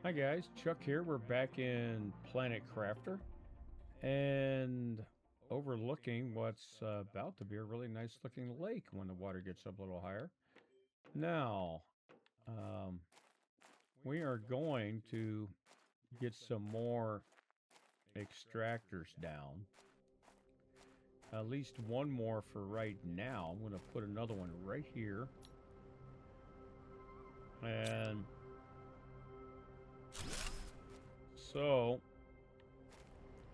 Hi guys, Chuck here. We're back in Planet Crafter and overlooking what's about to be a really nice looking lake when the water gets up a little higher. Now, um, we are going to get some more extractors down. At least one more for right now. I'm going to put another one right here. And so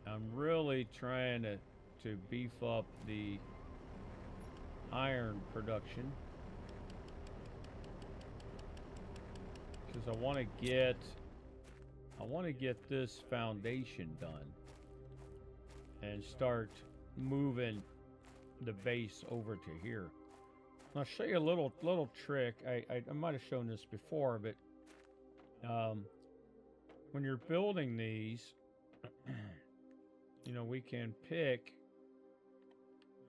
I'm really trying to beef up the iron production because I want to get this foundation done and start moving the base over to here. I'll show you a little trick. I might have shown this before, but when you're building these, we can pick,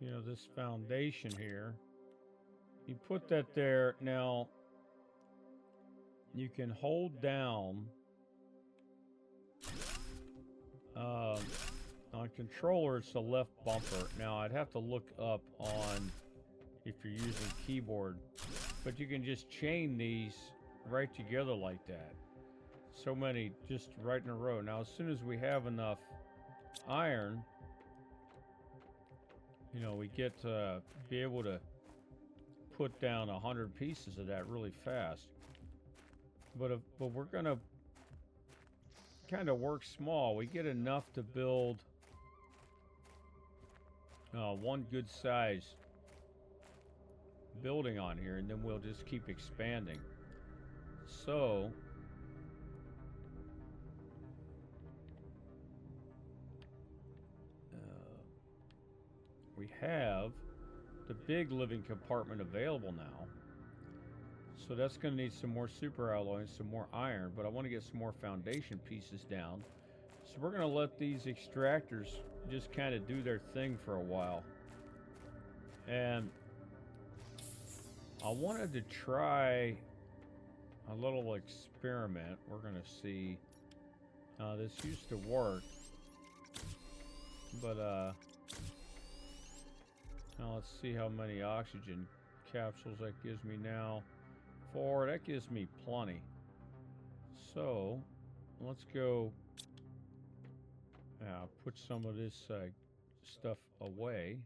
this foundation here. You put that there. Now, you can hold down on controller, it's the left bumper. Now, I'd have to look up on if you're using keyboard, but you can just chain these right together like that. So many just right in a row. Now, as soon as we have enough iron, we get to be able to put down 100 pieces of that really fast. But we're gonna kind of work small. We get enough to build one good size building on here, and then we'll just keep expanding. So we have the big living compartment available now. So that's going to need some more super alloy and some more iron, but I want to get some more foundation pieces down. So we're going to let these extractors just kind of do their thing for a while. And I wanted to try a little experiment. We're going to see. This used to work, but now let's see how many oxygen capsules that gives me now. 4, that gives me plenty. So let's go put some of this stuff away.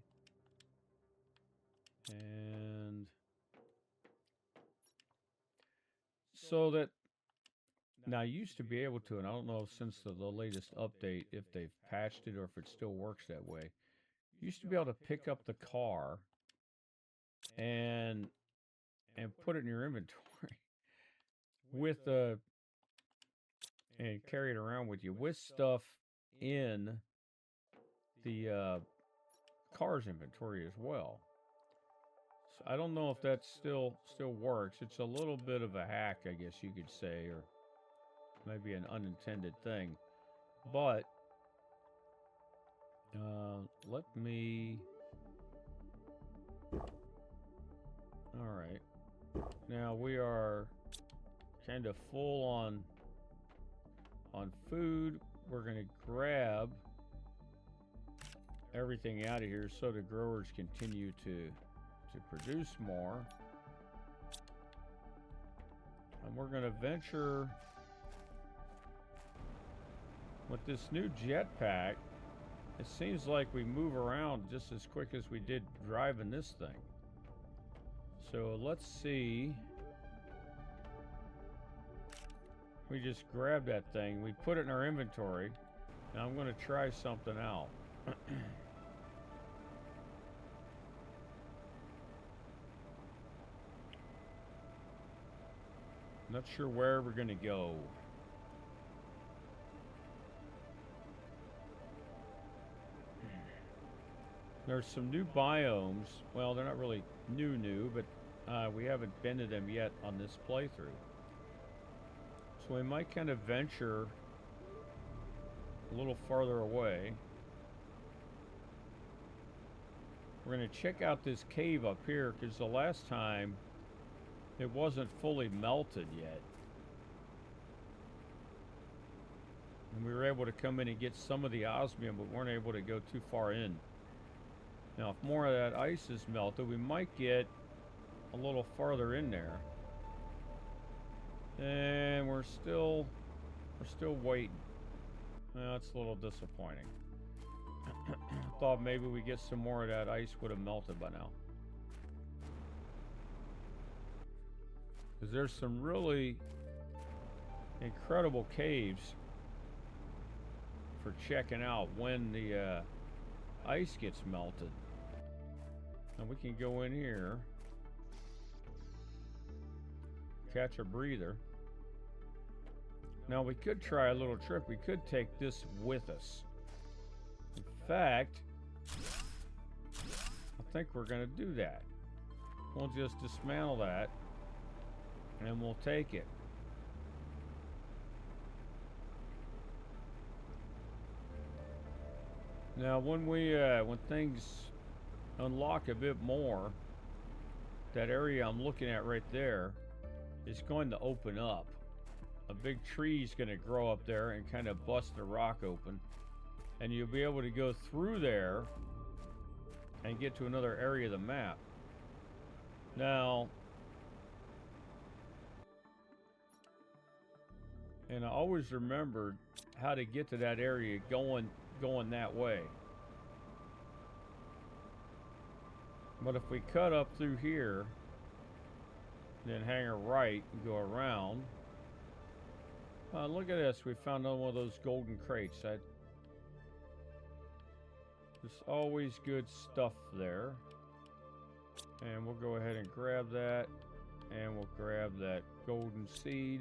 And so that now I used to be able to, and I don't know if since the latest update if they've patched it or if it still works that way. You used to be able to pick up the car and put it in your inventory with and carry it around with you with stuff in the car's inventory as well. So I don't know if that still works. It's a little bit of a hack, I guess you could say, or maybe an unintended thing. But let me. All right. Now we are kind of full on food. We're going to grab everything out of here so the growers continue to produce more. And we're going to venture with this new jetpack. It seems like we move around just as quick as we did driving this thing. So let's see. We just grabbed that thing. We put it in our inventory. Now I'm going to try something out. Not sure where we're going to go. There's some new biomes. Well, they're not really new, but we haven't been to them yet on this playthrough. So we might kind of venture a little farther away. We're going to check out this cave up here because the last time it wasn't fully melted yet. And we were able to come in and get some of the osmium, but weren't able to go too far in. Now, if more of that ice is melted, we might get a little farther in there. And we're still waiting. Well, that's a little disappointing. I thought maybe we get some more of that ice would have melted by now. Because there's some really incredible caves for checking out when the ice gets melted. And we can go in here, catch a breather. Now we could try a little trick. We could take this with us. In fact, I think we're going to do that. We'll just dismantle that and we'll take it. Now when things unlock a bit more, that area I'm looking at right there is going to open up. A big tree is going to grow up there and kind of bust the rock open, and you'll be able to go through there and get to another area of the map. Now, and I always remembered how to get to that area going that way. But if we cut up through here, then hang a right and go around. Look at this. We found another one of those golden crates. There's always good stuff there. And we'll go ahead and grab that. And we'll grab that golden seed.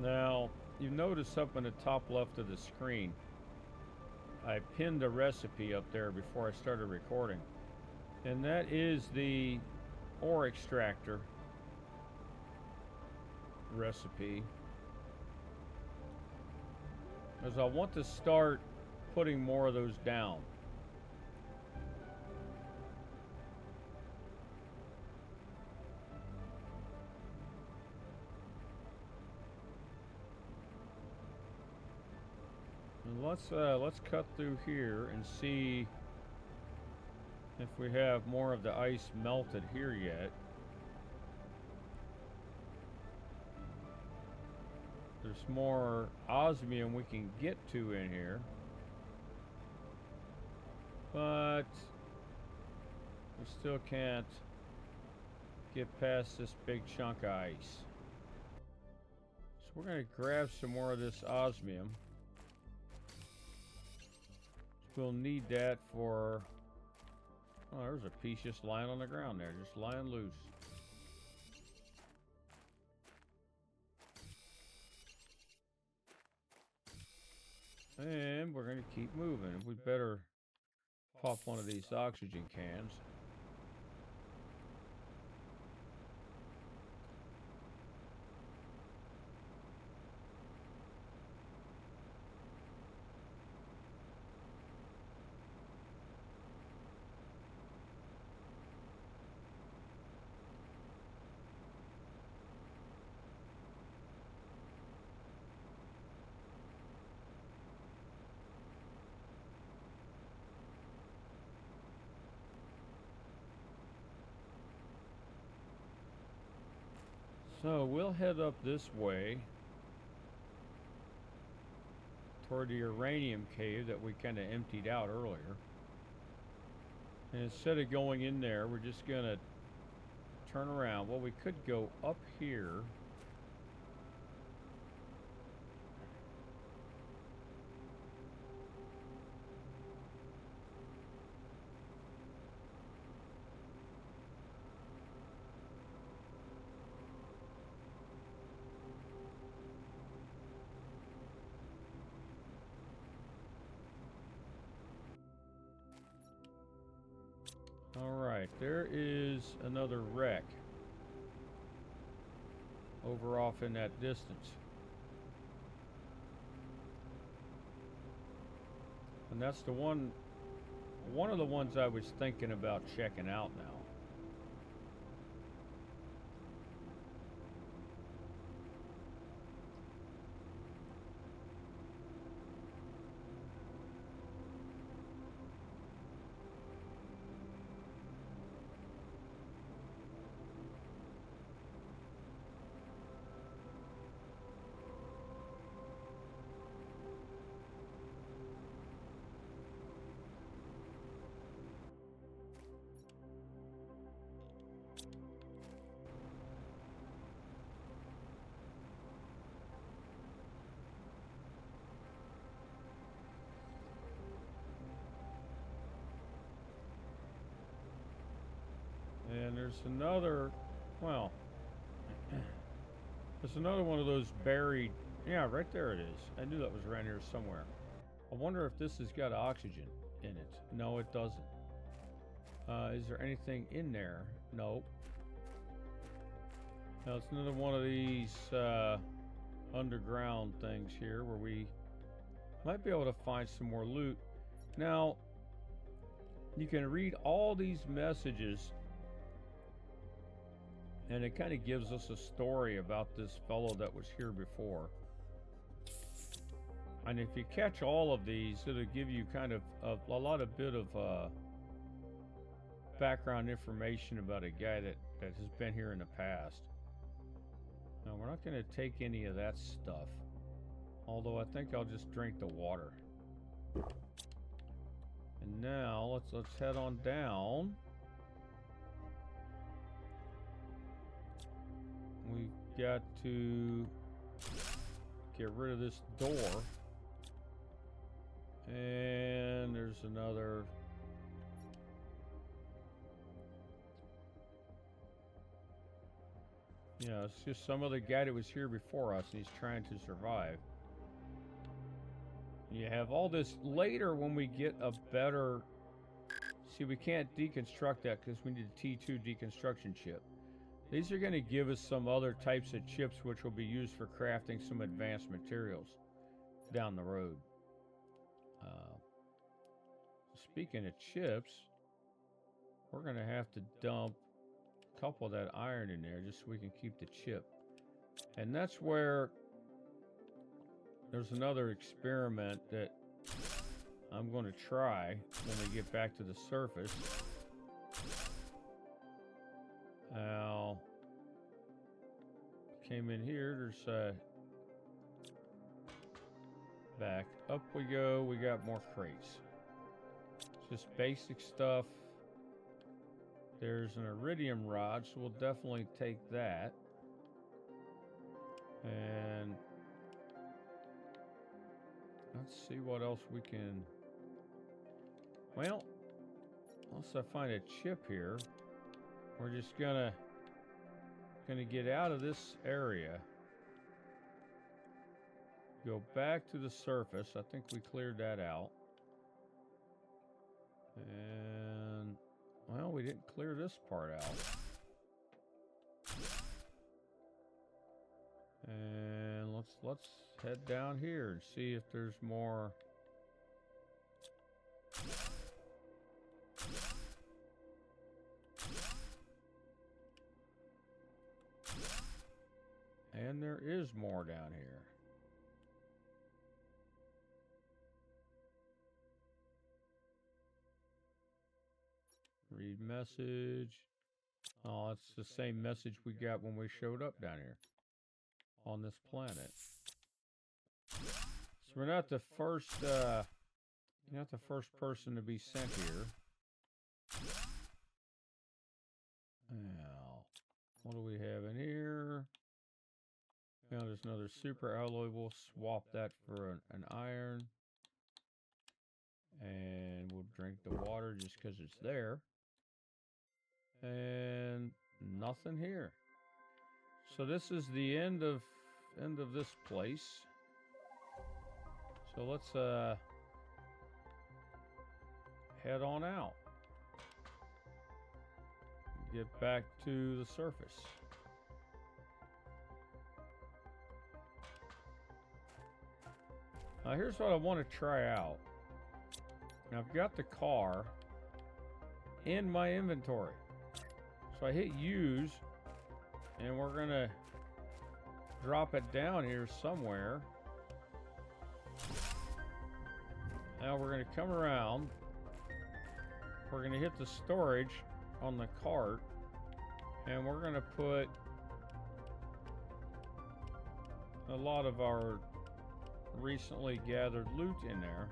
Now, you notice up in the top left of the screen, I pinned a recipe up there before I started recording. And that is the ore extractor recipe. Because I want to start putting more of those down. Let's cut through here and see if we have more of the ice melted here yet. There's more osmium we can get to in here, but we still can't get past this big chunk of ice. So we're going to grab some more of this osmium. We'll need that for... Oh, there's a piece just lying on the ground there, just lying loose. And we're going to keep moving. We better pop one of these oxygen cans. So we'll head up this way toward the uranium cave that we kind of emptied out earlier. And instead of going in there, we're just going to turn around. Well, we could go up here. Alright, there is another wreck over off in that distance. And that's the one of the ones I was thinking about checking out now. And there's another, well, there's another one of those buried, yeah, right there it is. I knew that was around here somewhere. I wonder if this has got oxygen in it. No, it doesn't. Is there anything in there? Nope. Now it's another one of these underground things here where we might be able to find some more loot. Now, you can read all these messages, and it kind of gives us a story about this fellow that was here before. And if you catch all of these, it'll give you kind of a lot of bit of background information about a guy that has been here in the past. Now, we're not going to take any of that stuff, although I think I'll just drink the water. And now let's head on down. We've got to get rid of this door. And there's another. Yeah, it's just some other guy that was here before us, and he's trying to survive. You have all this later when we get a better... See, we can't deconstruct that because we need a T2 deconstruction chip. These are going to give us some other types of chips which will be used for crafting some advanced materials down the road. Speaking of chips, we're going to have to dump a couple of that iron in there just so we can keep the chip. And that's where there's another experiment that I'm going to try when we get back to the surface. Now, came in here, there's back up we go, we got more crates. It's just basic stuff. There's an iridium rod, so we'll definitely take that. And let's see what else we can... Well, once I find a chip here, we're just gonna get out of this area. Go back to the surface. I think we cleared that out. And, well, we didn't clear this part out. And let's head down here and see if there's more. And there is more down here. Read message. Oh, it's the same message we got when we showed up down here on this planet. So we're not the first person to be sent here. Now, what do we have in here? Now there's another super alloy. We'll swap that for an iron. And we'll drink the water just because it's there. And nothing here. So this is the end of this place. So let's head on out. Get back to the surface. Now here's what I want to try out. Now I've got the car in my inventory. So I hit use, and we're gonna drop it down here somewhere. Now we're gonna come around. We're gonna hit the storage on the cart, and we're gonna put a lot of our recently gathered loot in there.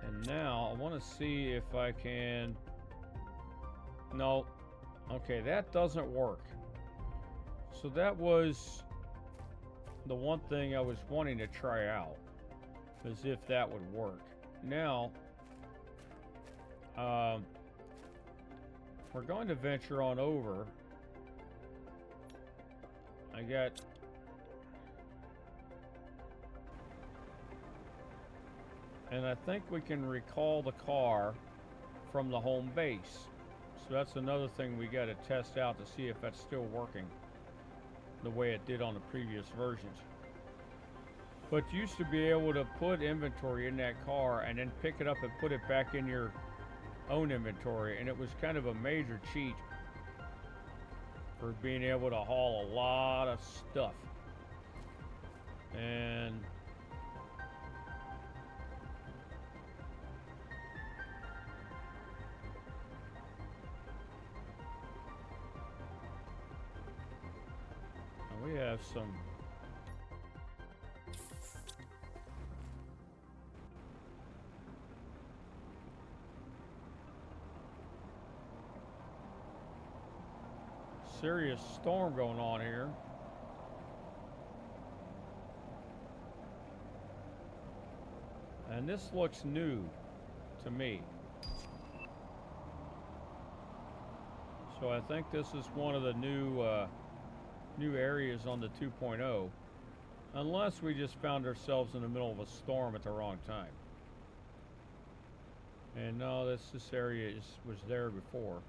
And now I want to see if I can... No. Okay, that doesn't work. So that was the one thing I was wanting to try out, as if that would work. Now, we're going to venture on over. I got... And I think we can recall the car from the home base. So that's another thing we got to test out to see if that's still working the way it did on the previous versions. But you used to be able to put inventory in that car and then pick it up and put it back in your own inventory, and it was kind of a major cheat for being able to haul a lot of stuff. And we have some serious storm going on here. And this looks new to me. So I think this is one of the new areas on the 2.0, unless we just found ourselves in the middle of a storm at the wrong time. And no, this area was there before.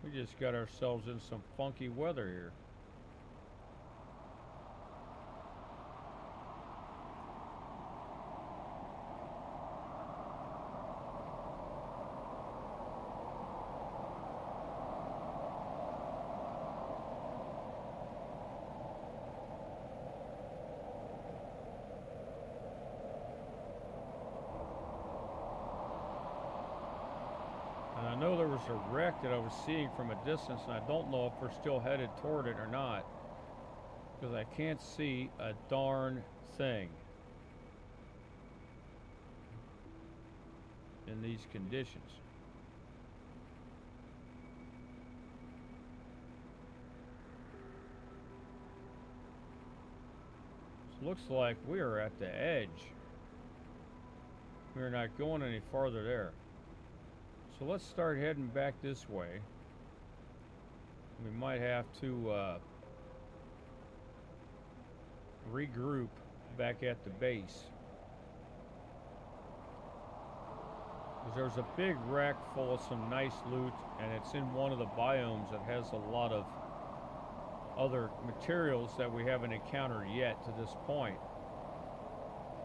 We just got ourselves in some funky weather here. And I know there was a wreck that I was seeing from a distance, and I don't know if we're still headed toward it or not, because I can't see a darn thing in these conditions. So it looks like we are at the edge. We're not going any farther there. So let's start heading back this way. We might have to regroup back at the base. Because there's a big rack full of some nice loot, and it's in one of the biomes that has a lot of other materials that we haven't encountered yet to this point.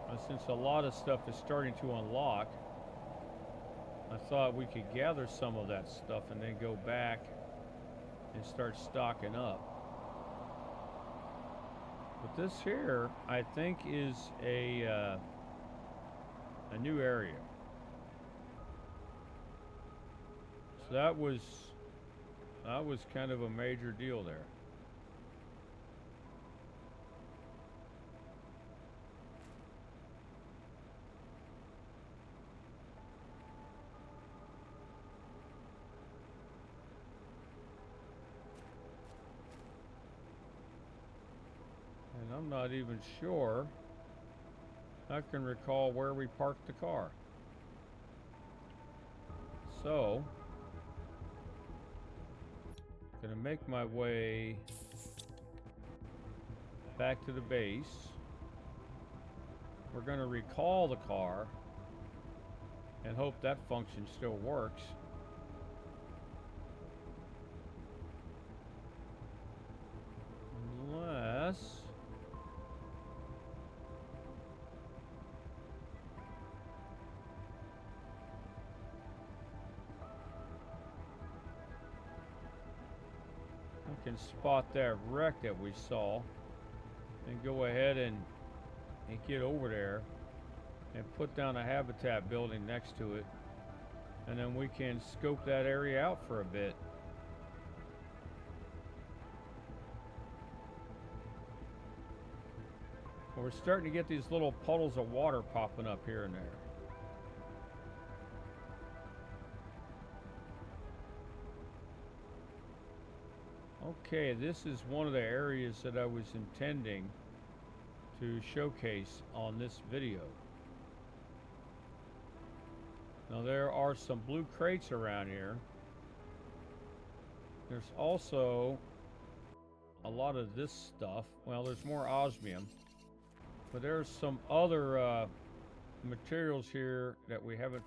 And since a lot of stuff is starting to unlock, I thought we could gather some of that stuff and then go back and start stocking up. But this here, I think, is a new area. So that was kind of a major deal there. And I'm not even sure I can recall where we parked the car. So, gonna make my way back to the base. We're gonna recall the car and hope that function still works. Unless can spot that wreck that we saw and go ahead and get over there and put down a habitat building next to it, and then we can scope that area out for a bit. We're starting to get these little puddles of water popping up here and there. Okay, this is one of the areas that I was intending to showcase on this video. Now there are some blue crates around here. There's also a lot of this stuff. Well, there's more osmium. But there's some other materials here that we haven't...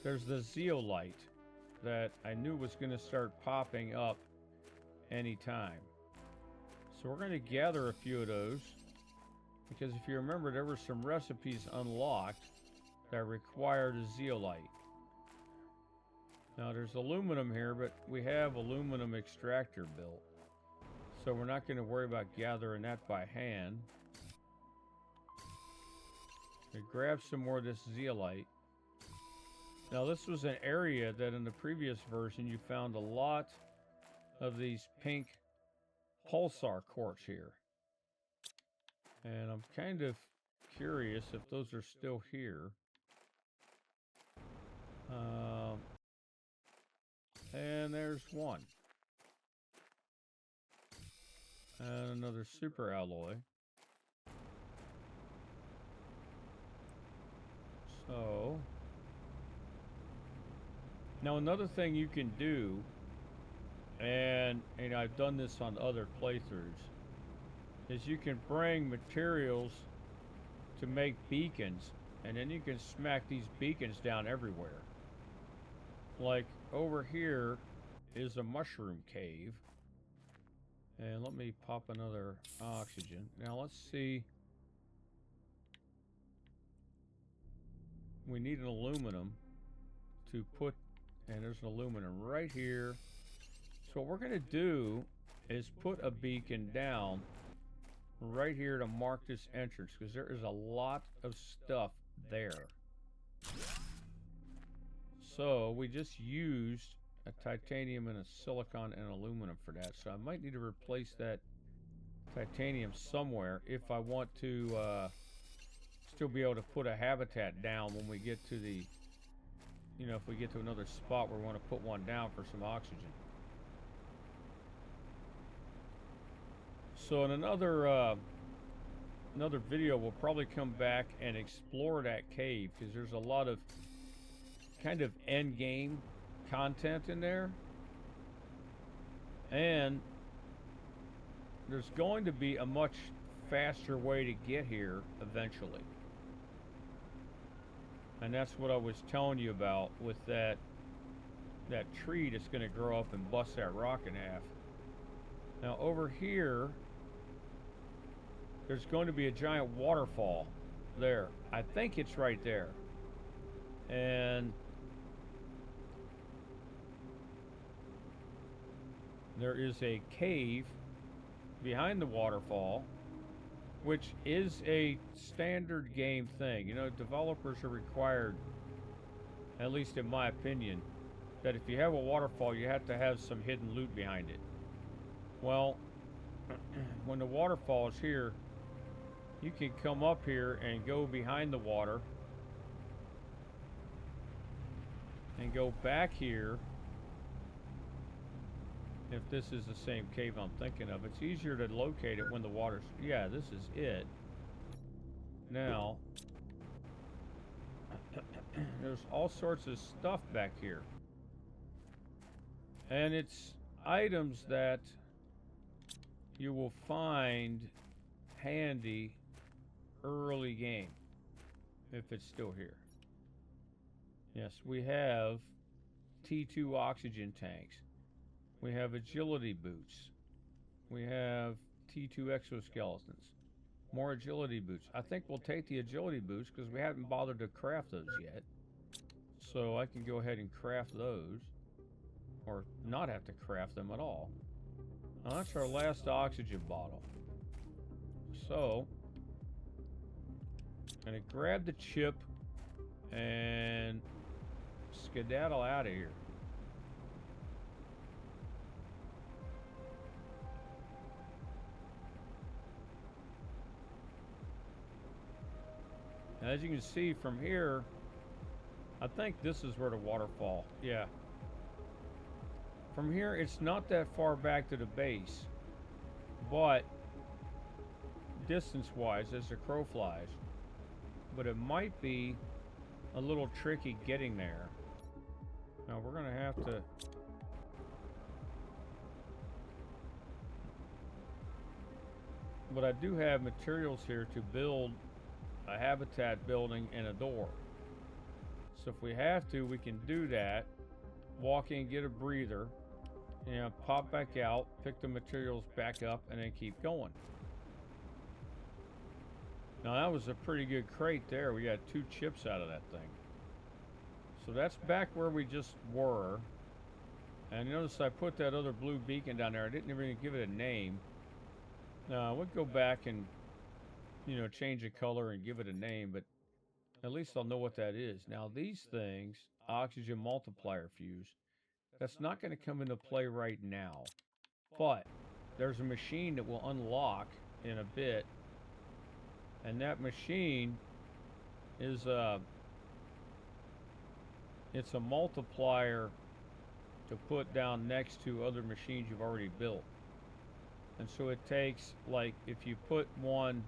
there's the zeolite that I knew was going to start popping up anytime. So we're going to gather a few of those, because if you remember, there were some recipes unlocked that required a zeolite. Now there's aluminum here, but we have aluminum extractor built, so we're not going to worry about gathering that by hand. We grab some more of this zeolite. Now this was an area that in the previous version you found a lot of these pink pulsar quartz here. And I'm kind of curious if those are still here. And there's one. And another super alloy. So, now another thing you can do, and I've done this on other playthroughs, is you can bring materials to make beacons, and then you can smack these beacons down everywhere. Like over here is a mushroom cave, and let me pop another oxygen. Now let's see. We need an aluminum to put, and there's an aluminum right here. So what we're going to do is put a beacon down right here to mark this entrance, because there is a lot of stuff there. So we just used a titanium and a silicon and aluminum for that. So I might need to replace that titanium somewhere if I want to still be able to put a habitat down when we get to the, if we get to another spot where we want to put one down for some oxygen. So in another video, we'll probably come back and explore that cave, because there's a lot of kind of end game content in there, and there's going to be a much faster way to get here eventually. And that's what I was telling you about with that tree that's going to grow up and bust that rock in half. Now over here, there's going to be a giant waterfall there. I think it's right there. And there is a cave behind the waterfall, which is a standard game thing. Developers are required, at least in my opinion, that if you have a waterfall, you have to have some hidden loot behind it. Well, when the waterfall is here, you can come up here and go behind the water and go back here. If this is the same cave I'm thinking of, it's easier to locate it when the water's... Yeah, this is it. Now, there's all sorts of stuff back here. And it's items that you will find handy early game, if it's still here. Yes, we have T2 oxygen tanks. We have agility boots. We have T2 exoskeletons. More agility boots. I think we'll take the agility boots because we haven't bothered to craft those yet. So I can go ahead and craft those. Or not have to craft them at all. Now that's our last oxygen bottle. So, I'm gonna grab the chip and skedaddle out of here. As you can see from here, I think this is where the waterfall, yeah. From here, it's not that far back to the base, but distance-wise, as the crow flies, but it might be a little tricky getting there. Now we're gonna have to. But I do have materials here to build a habitat building and a door. So if we have to, we can do that. Walk in, get a breather, pop back out, pick the materials back up, and then keep going. Now that was a pretty good crate there. We got 2 chips out of that thing. So that's back where we just were. And notice I put that other blue beacon down there. I didn't even give it a name. Now I would go back and, change the color and give it a name, but at least I'll know what that is. Now these things, oxygen multiplier fuse, that's not going to come into play right now. But there's a machine that will unlock in a bit. And that machine is it's a multiplier to put down next to other machines you've already built. And so it takes, like, if you put one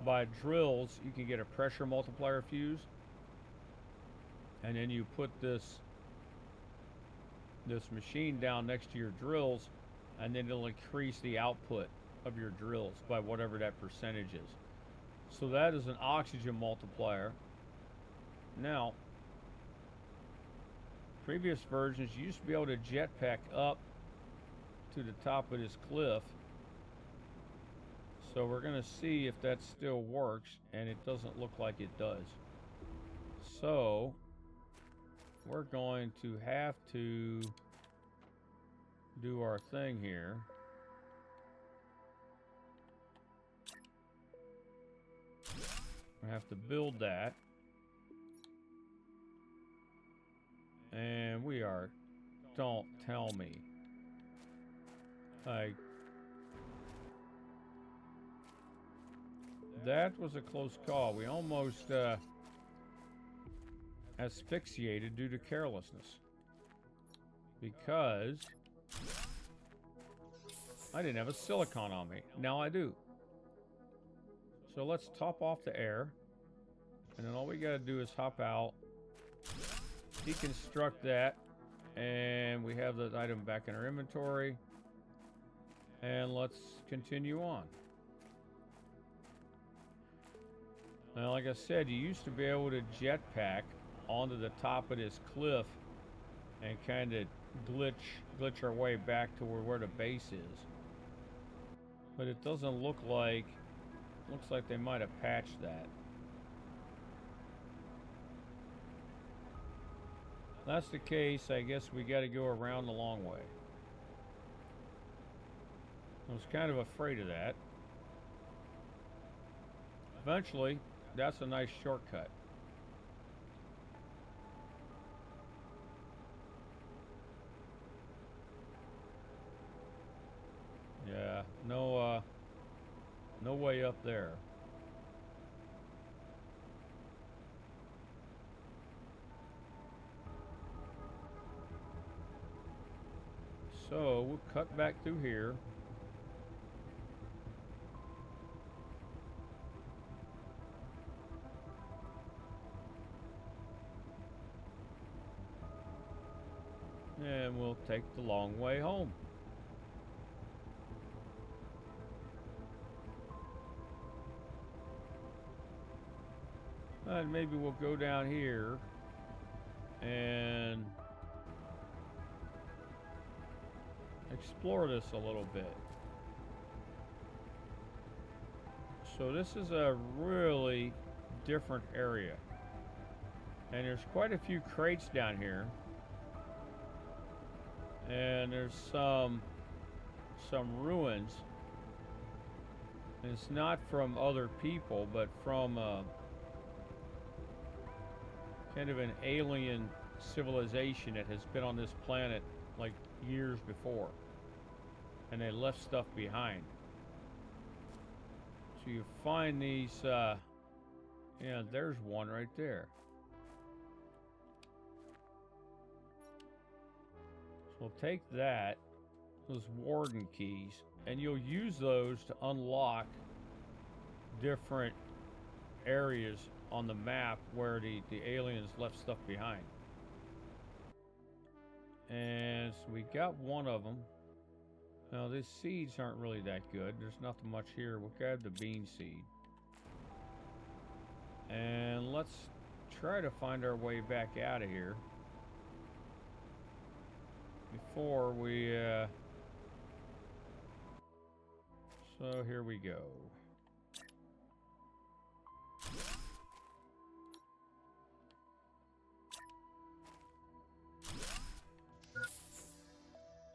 by drills, you can get a pressure multiplier fuse. And then you put this machine down next to your drills, and then it'll increase the output of your drills by whatever that percentage is. So that is an oxygen multiplier. Now, previous versions, you used to be able to jetpack up to the top of this cliff. So we're going to see if that still works, and it doesn't look like it does. So we're going to have to do our thing here. We have to build that. And we are, don't tell me. Like, that was a close call. We almost asphyxiated due to carelessness. Because I didn't have a silicon on me. Now I do. So let's top off the air. And then all we gotta do is hop out, deconstruct that, and we have the item back in our inventory. And let's continue on. Now, like I said, you used to be able to jetpack onto the top of this cliff and kind of glitch our way back to where the base is. But it doesn't look like, looks like they might have patched that. If that's the case, I guess we got to go around the long way. I was kind of afraid of that. Eventually, that's a nice shortcut. Yeah, no way up there. So we'll cut back through here. And we'll take the long way home. And maybe we'll go down here and explore this a little bit. So this is a really different area. And there's quite a few crates down here. And there's some some ruins. And it's not from other people, but from kind of an alien civilization that has been on this planet like years before. And they left stuff behind. So you find these, yeah, there's one right there. So we'll take that, those warden keys, and you'll use those to unlock different areas on the map where the aliens left stuff behind. And so we got one of them. Now, these seeds aren't really that good. There's nothing much here. We'll grab the bean seed. And let's try to find our way back out of here before we, so here we go.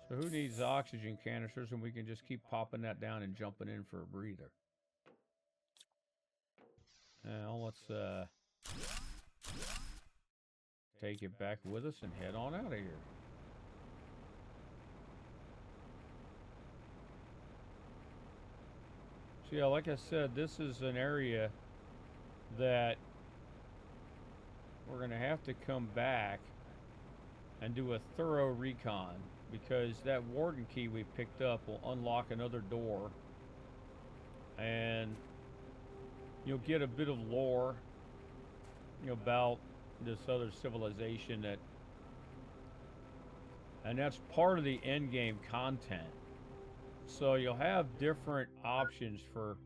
So who needs oxygen canisters, and we can just keep popping that down and jumping in for a breather. Now let's take it back with us and head on out of here. So yeah, like I said, this is an area that we're going to have to come back and do a thorough recon, because that warden key we picked up will unlock another door, and you'll get a bit of lore, about this other civilization and that's part of the end game content. So you'll have different options for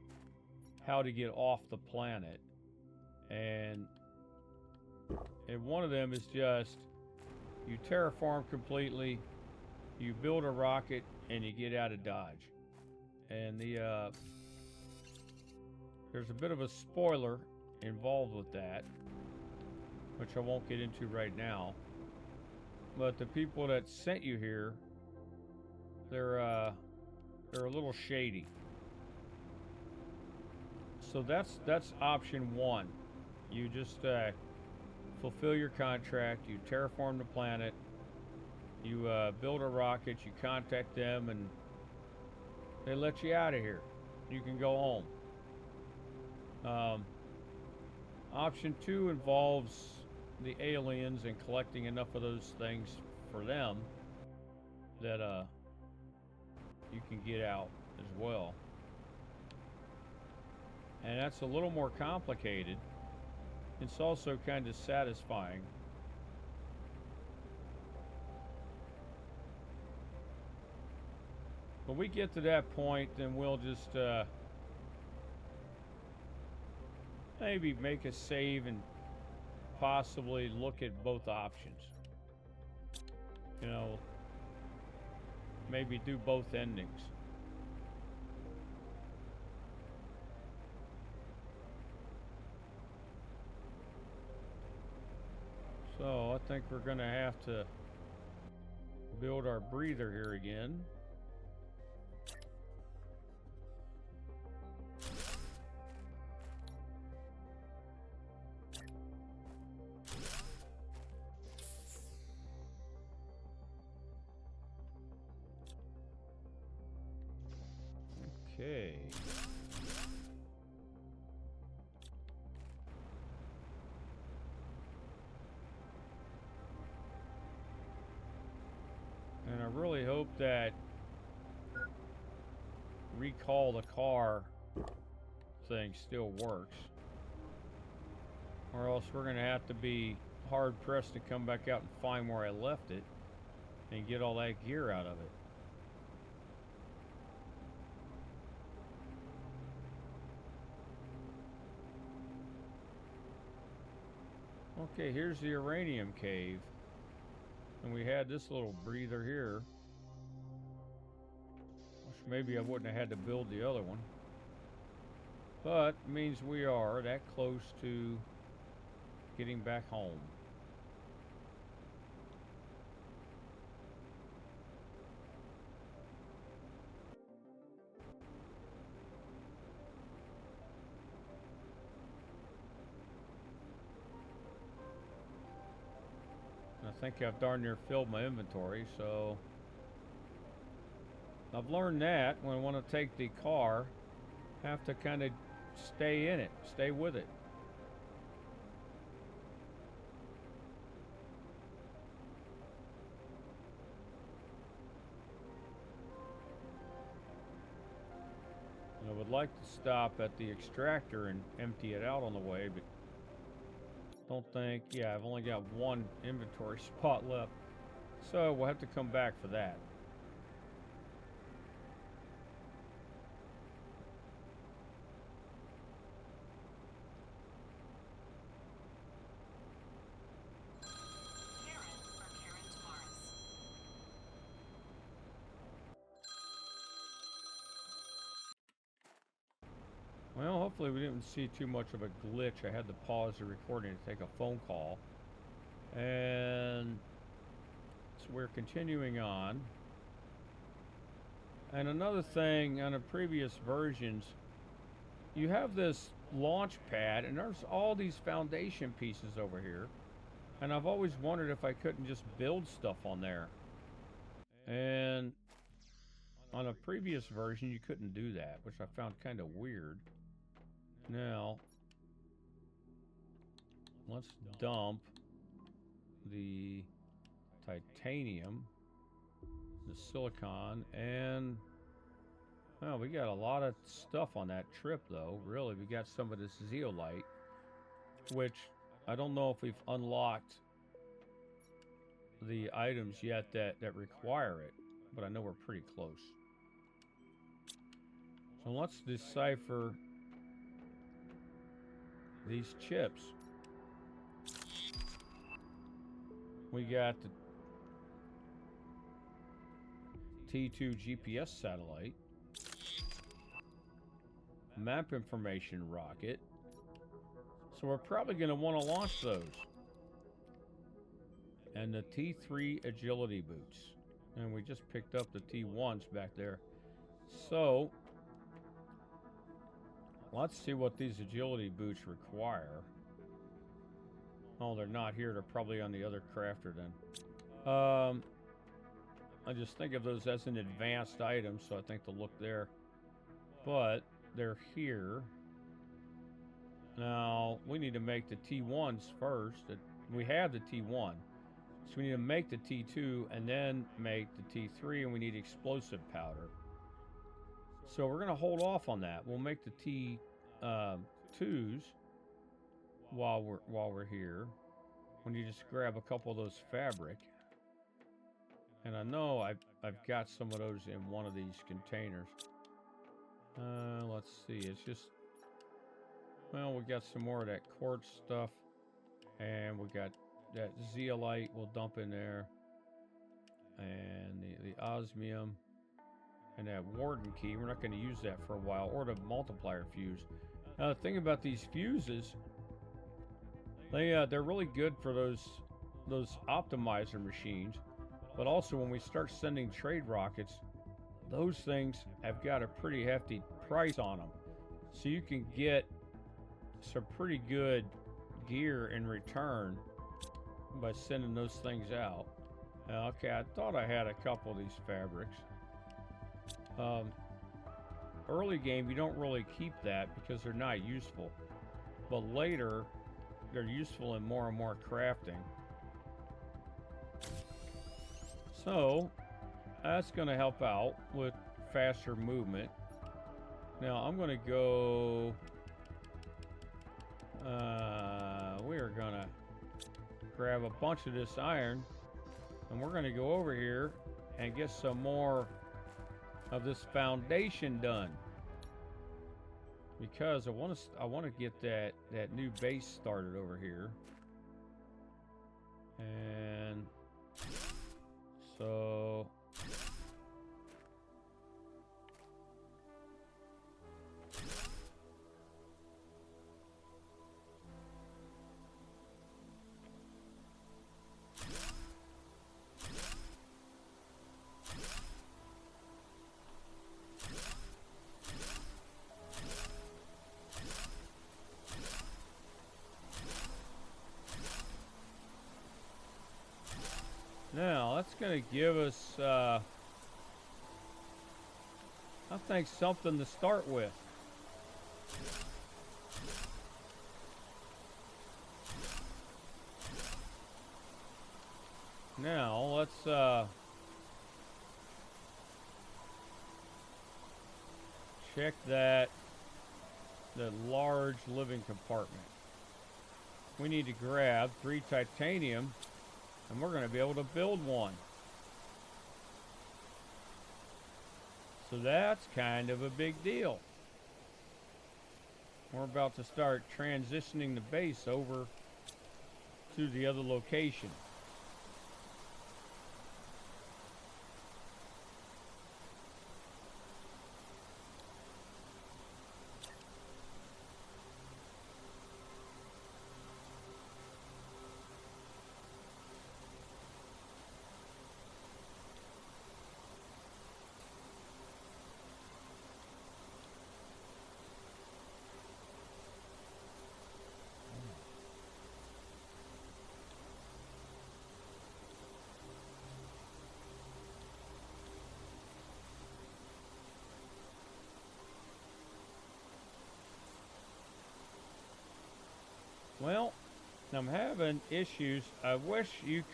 how to get off the planet, and one of them is just you terraform completely, you build a rocket, and you get out of Dodge. And there's a bit of a spoiler involved with that, which I won't get into right now. But the people that sent you here, they're a little shady. So that's option one. You just fulfill your contract, you terraform the planet, you build a rocket, you contact them, and they let you out of here. You can go home. Option two involves the aliens and collecting enough of those things for them that you can get out as well. And that's a little more complicated. It's also kind of satisfying. When we get to that point, then we'll just maybe make a save and possibly look at both options. Maybe do both endings. So I think we're going to have to build our breather here again. Okay. And I really hope that recall the car thing still works. Or else we're going to have to be hard pressed to come back out and find where I left it and get all that gear out of it. Okay, here's the uranium cave. And we had this little breather here. Which maybe I wouldn't have had to build the other one. But it means we are that close to getting back home. think I've darn near filled my inventory, so I've learned that when I want to take the car, have to kind of stay in it, stay with it. I would like to stop at the extractor and empty it out on the way, but don't think, yeah, I've only got one inventory spot left, so we'll have to come back for that. Well, hopefully we didn't see too much of a glitch. I had to pause the recording to take a phone call. And so we're continuing on. And another thing, on the previous versions, you have this launch pad, and there's all these foundation pieces over here. And I've always wondered if I couldn't just build stuff on there. And on a previous version, you couldn't do that, which I found kind of weird. Now, let's dump the titanium, the silicon, and well, we got a lot of stuff on that trip though. Really, we got some of this zeolite, which I don't know if we've unlocked the items yet that require it, but I know we're pretty close. So let's decipher these chips. We got the T2 GPS satellite, map information rocket, so we're probably going to want to launch those, and the T3 agility boots, and we just picked up the T1s back there. So let's see what these agility boots require. Oh, they're not here. They're probably on the other crafter then. I just think of those as an advanced item, so I think to look there. But they're here. Now, we need to make the T1s first. We have the T1. So we need to make the T2 and then make the T3, and we need explosive powder. So we're going to hold off on that. We'll make the T2s while we're here. When you just grab a couple of those fabric. And I know I've got some of those in one of these containers. Let's see. It's just, well, we got some more of that quartz stuff, and we got that zeolite we'll dump in there, and the osmium, and that warden key. We're not going to use that for a while, or the multiplier fuse. Now the thing about these fuses, they're really good for those optimizer machines, but also when we start sending trade rockets, those things have got a pretty hefty price on them, so you can get some pretty good gear in return by sending those things out. Okay, I thought I had a couple of these fabrics. Early game, you don't really keep that because they're not useful, but later they're useful in more and more crafting. So that's going to help out with faster movement. Now I'm going to go, we're going to grab a bunch of this iron, and we're going to go over here and get some more of this foundation done, because I want to get that new base started over here. And so that's going to give us, I think, something to start with. Now, let's check that large living compartment. We need to grab 3 titanium, and we're going to be able to build one. So that's kind of a big deal. We're about to start transitioning the base over to the other location. Well, I'm having issues. I wish your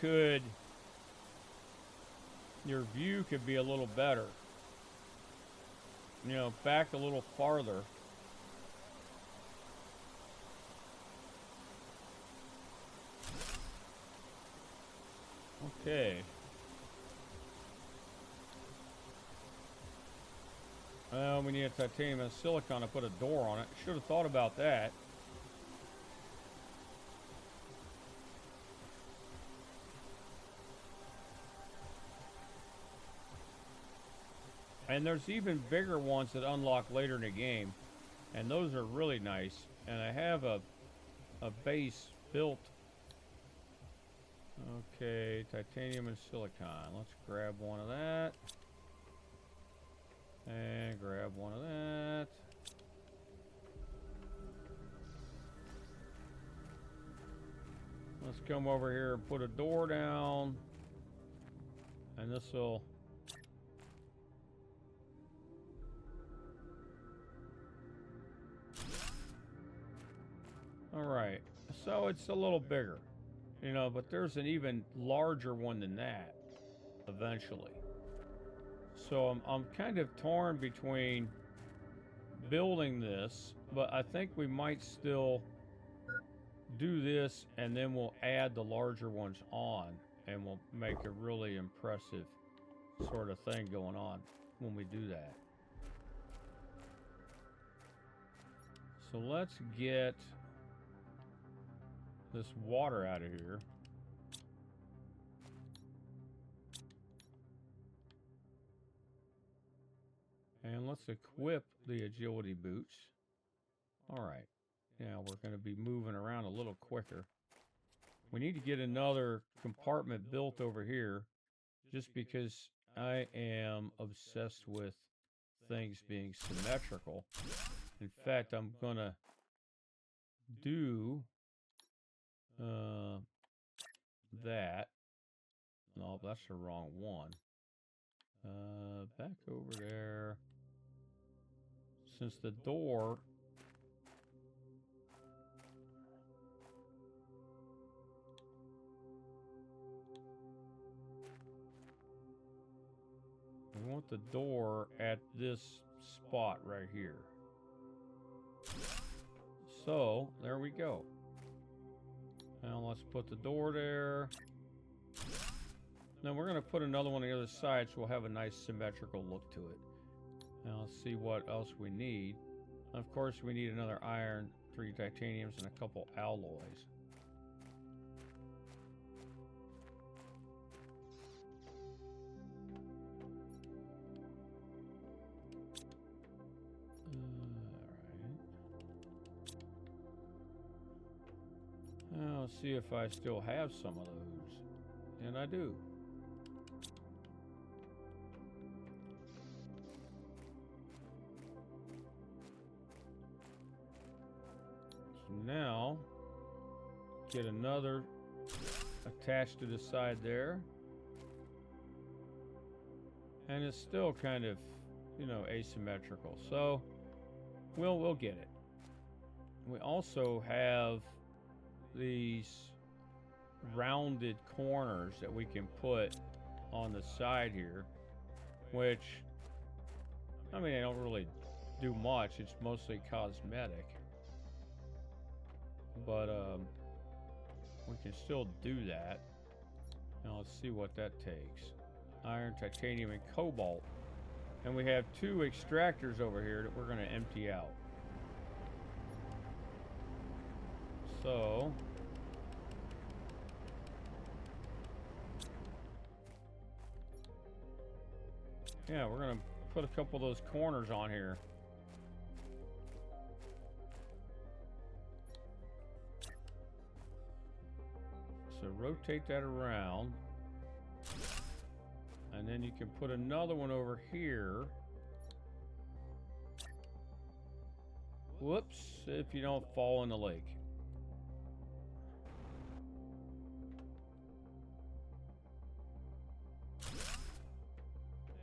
view could be a little better. You know, back a little farther. Okay. Well, we need a titanium and silicon to put a door on it. Should have thought about that. And there's even bigger ones that unlock later in the game. And those are really nice. And I have a base built. Okay, titanium and silicon. Let's grab one of that. And grab one of that. Let's come over here and put a door down. And this will... Alright, so it's a little bigger, you know, but there's an even larger one than that, eventually. So I'm kind of torn between building this, but I think we might still do this, and then we'll add the larger ones on, and we'll make a really impressive sort of thing going on when we do that. So let's get this water out of here. And let's equip the agility boots. Alright. Now we're going to be moving around a little quicker. We need to get another compartment built over here, just because I am obsessed with things being symmetrical. In fact, I'm going to do that. No, that's the wrong one. Back over there. Since the door... We want the door at this spot right here. So, there we go. Now let's put the door there. Then we're going to put another one on the other side so we'll have a nice symmetrical look to it. Now let's see what else we need. Of course, we need another iron, 3 titaniums, and a couple alloys. Alright. I'll see if I still have some of those. And I do. Now, get another attached to the side there. And it's still kind of, you know, asymmetrical. So we'll get it. We also have these rounded corners that we can put on the side here, which, I mean, they don't really do much. It's mostly cosmetic. But we can still do that. Now let's see what that takes. Iron, titanium, and cobalt. And we have 2 extractors over here that we're going to empty out. So yeah, we're going to put a couple of those corners on here. So rotate that around. And then you can put another one over here. Whoops, if you don't fall in the lake.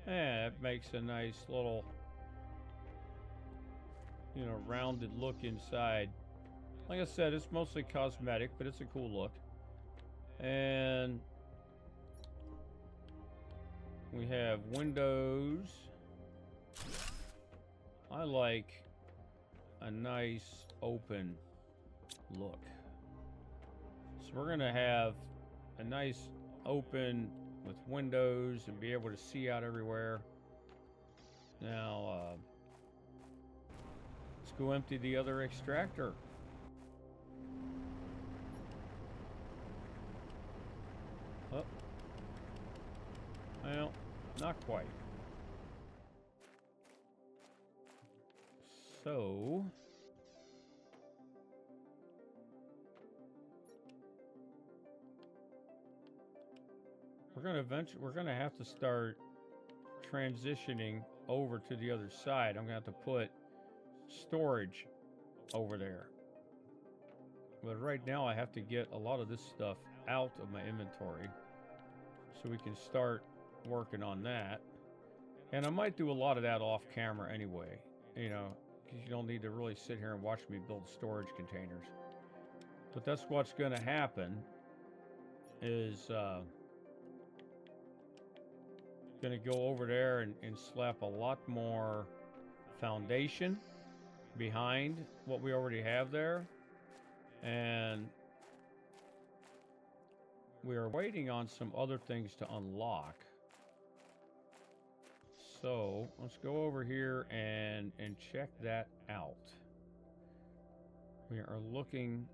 Yeah, it makes a nice little, you know, rounded look inside. Like I said, it's mostly cosmetic, but it's a cool look. And we have windows. I like a nice open look. So we're gonna have a nice open with windows and be able to see out everywhere. Now, let's go empty the other extractor. Oh. Well, not quite. So we're gonna have to start transitioning over to the other side. I'm gonna have to put storage over there. But right now I have to get a lot of this stuff out of my inventory so we can start working on that. And I might do a lot of that off camera anyway, you know, because you don't need to really sit here and watch me build storage containers. But that's what's going to happen is going to go over there and slap a lot more foundation behind what we already have there. And we are waiting on some other things to unlock. So let's go over here and check that out. We are looking.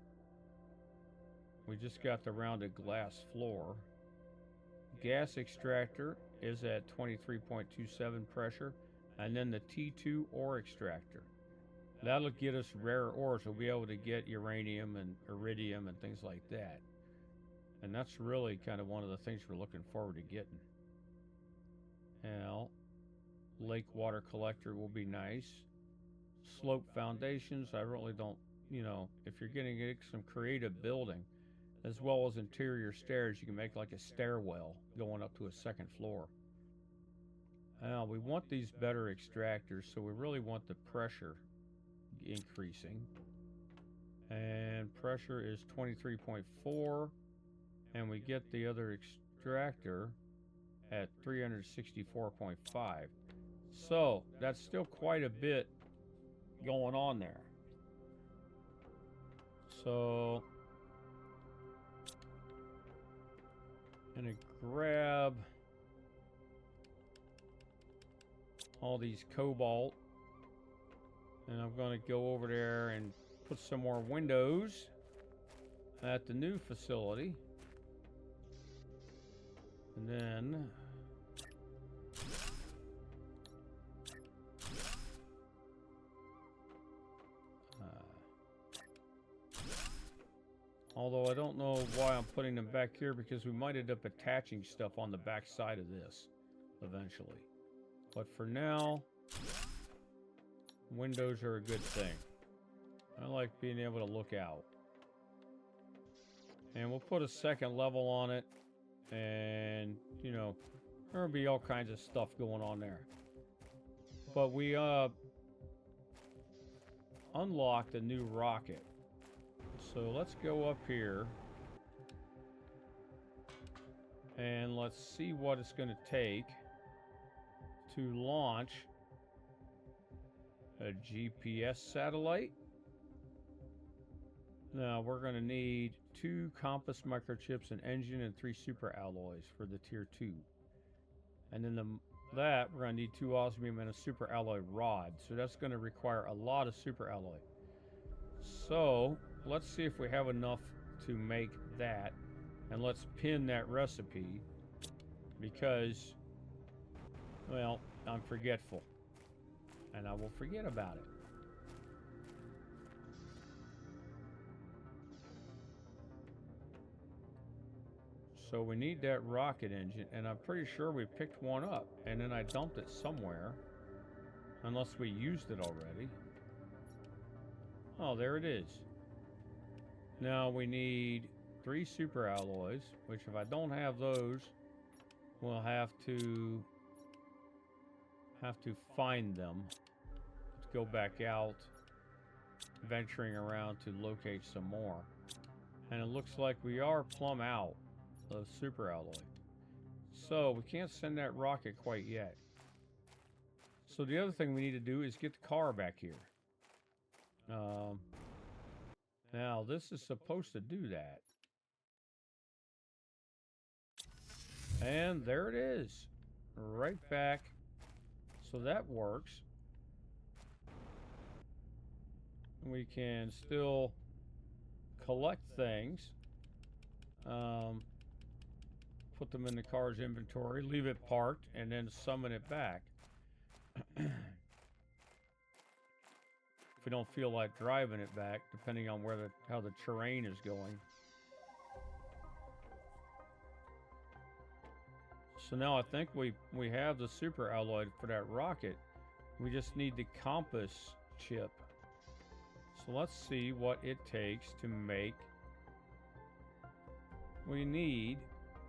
We just got the rounded glass floor. Gas extractor is at 23.27 pressure, and then the T2 ore extractor. That'll get us rare ores. We'll be able to get uranium and iridium and things like that. And that's really kind of one of the things we're looking forward to getting. Now, lake water collector will be nice. Slope foundations, I really don't, you know, if you're getting some creative building, as well as interior stairs, you can make like a stairwell going up to a second floor. Now, we want these better extractors, so we really want the pressure increasing. And pressure is 23.4, and we get the other extractor at 364.5. So that's still quite a bit going on there. So I'm gonna grab all these cobalt, and I'm gonna go over there and put some more windows at the new facility. And then although I don't know why I'm putting them back here, because we might end up attaching stuff on the back side of this eventually. But for now, windows are a good thing. I like being able to look out. And we'll put a second level on it and, you know, There'll be all kinds of stuff going on there. But we unlocked a new rocket. So let's go up here. And let's see what it's going to take to launch a GPS satellite. Now we're going to need 2 compass microchips, an engine, and 3 super alloys for the tier 2. And then we're going to need 2 osmium and a super alloy rod. So that's going to require a lot of super alloy. So let's see if we have enough to make that. And let's pin that recipe because, well, I'm forgetful. And I will forget about it. So we need that rocket engine, and I'm pretty sure we picked one up, and then I dumped it somewhere, unless we used it already. Oh, there it is. Now we need 3 super alloys, which if I don't have those, we'll have to find them. Let's go back out, venturing around to locate some more. And it looks like we are plumb out of super alloy. So we can't send that rocket quite yet. So the other thing we need to do is get the car back here. Now this is supposed to do that. And there it is. Right back. So that works. We can still collect things. Put them in the car's inventory, leave it parked, and then summon it back. If we don't feel like driving it back, depending on how the terrain is going. So now I think we have the super alloy for that rocket. We just need the compass chip. So let's see what it takes to make. We need,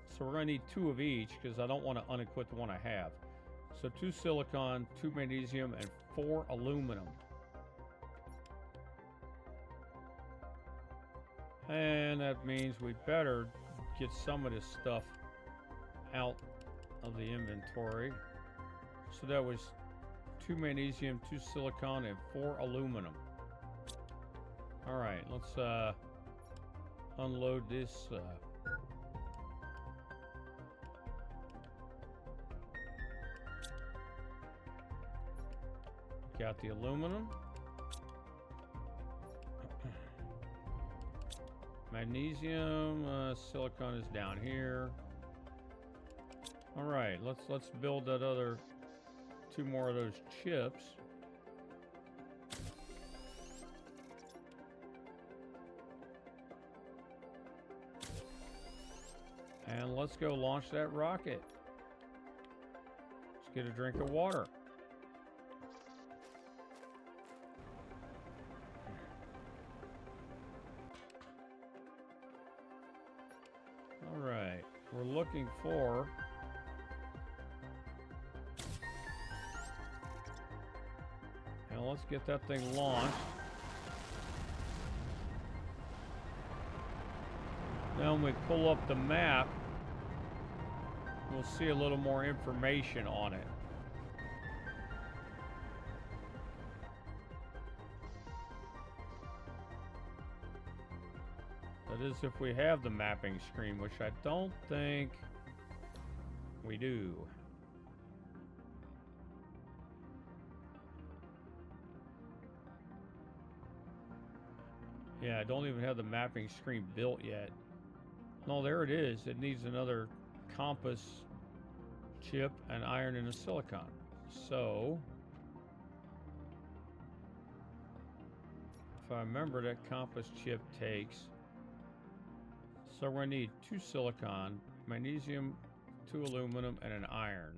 so we're going to need 2 of each because I don't want to unequip the one I have. So 2 silicon, 2 magnesium, and 4 aluminum. And that means we better get some of this stuff out of the inventory. So that was 2 magnesium, 2 silicon, and 4 aluminum. All right, let's unload this. Got the aluminum. Magnesium, silicon is down here. All right, let's build that other 2 more of those chips. And let's go launch that rocket. Let's get a drink of water. All right, we're looking for now let's get that thing launched. Now when we pull up the map, we'll see a little more information on it. That is if we have the mapping screen, which I don't think we do. Yeah, I don't even have the mapping screen built yet. No, there it is. It needs another compass chip, an iron, and a silicon. So, if I remember, that compass chip takes. So we're going to need 2 silicon, magnesium, 2 aluminum, and an iron.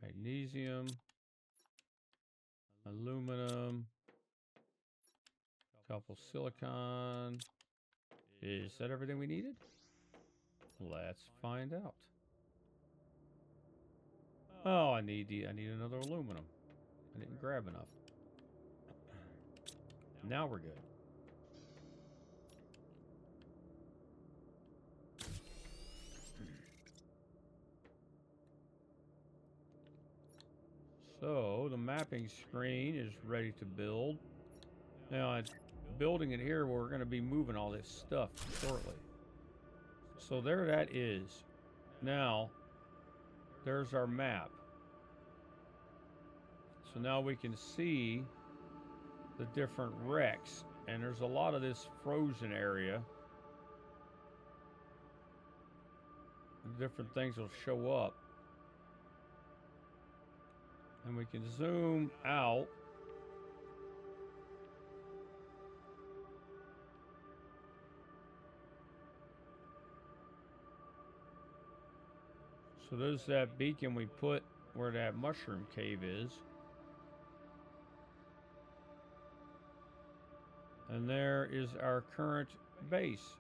Magnesium, aluminum, couple silicon. Is that everything we needed? Let's find out. Oh, I need another aluminum. I didn't grab enough. Now we're good. So the mapping screen is ready to build. Now I'm building it here where we're going to be moving all this stuff shortly. So there that is. Now there's our map. So now we can see the different wrecks, and there's a lot of this frozen area. Different things will show up. And we can zoom out. So there's that beacon we put where that mushroom cave is. And there is our current base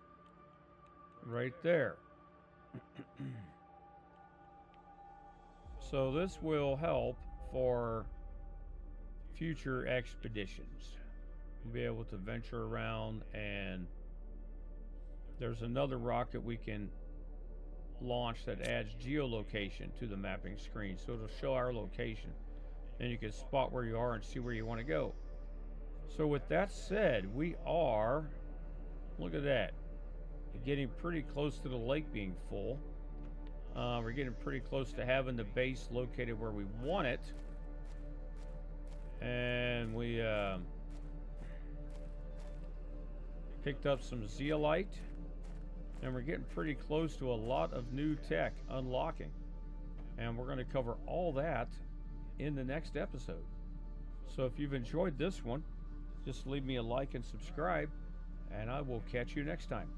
right there. So this will help for future expeditions. We'll be able to venture around, and there's another rocket we can launch that adds geolocation to the mapping screen, so it'll show our location and you can spot where you are and see where you want to go. So with that said, we are, look at that, getting pretty close to the lake being full. We're getting pretty close to having the base located where we want it. And we picked up some zeolite. And we're getting pretty close to a lot of new tech unlocking. And we're going to cover all that in the next episode. So if you've enjoyed this one, just leave me a like and subscribe. And I will catch you next time.